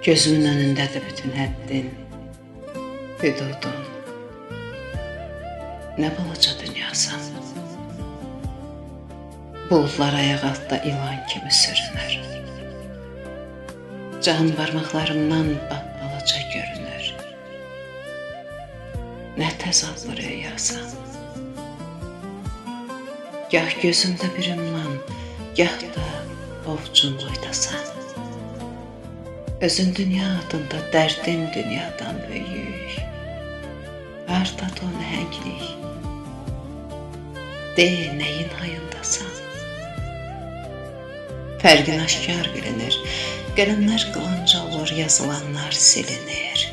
Gözümün önündədir bütün həddin, hüdudun. Nə balaca dünyasan. Buludlar ayaq altda ilan kimi sürünür. Can barmaqlarımdan balaca görünür. Nə təzadlı rüyasan. Gah gözümdə bir ümman, gah da ovcun boydasan. Özün dünya adında dərdin dünyadan böyük. Hardadır o nəhənglik? De, nəyin hayındasan? Fərqin aşkar bilinir, qələmlər qılınca olur, yazılanlar silinir.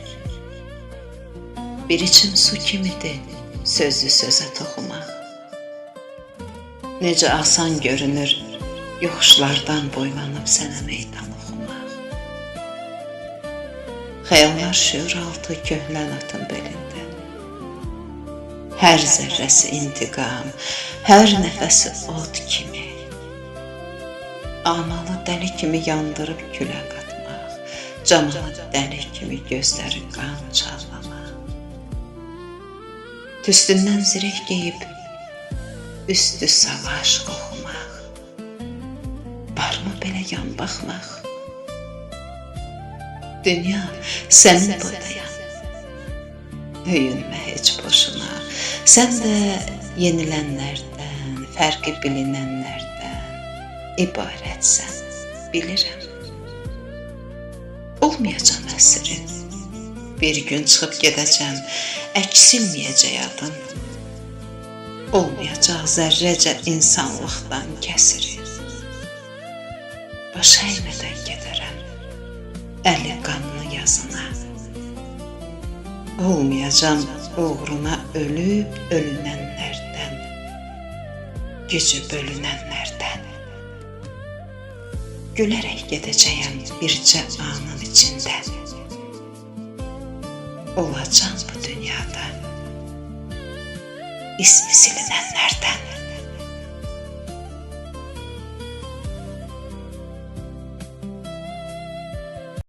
Bir içim su kimidir, sözlü sözə toxumaq. Necə asan görünür, yoxuşlardan boylanıb sənə meydan oxumaq. Xəyallar şüur altı köhnə atın belində. Hər zərrəsi intiqam, hər nəfəsi od kimi. Amalı dəli kimi yandırıb külə qatmaq, camalı dəli kimi gözləri qan çağlamaq. Tüstündən zirək geyib, üstü savaş qoxumaq. Barmı belə yan baxmaq? Dünya sənin boydayam. Höyünmə heç boşuna. Sən də yenilənlərdən, fərqi bilinənlərdən ibarətsən, bilirəm. Olmayacam əsrin. Bir gün çıxıb gedəcəm, əksilməyəcək adın. Olmayacaq zərrəcə insanlıqdan kəsirim. Baş əymədən gedərəm əli qanlı yazına. Olmayacam uğruna ölüb ölünənlərdən, gücü bölünənlərdən. Gülərək gedəcəyəm bircə anın içində. Olacam bu dünyada ismi silinənlərdən.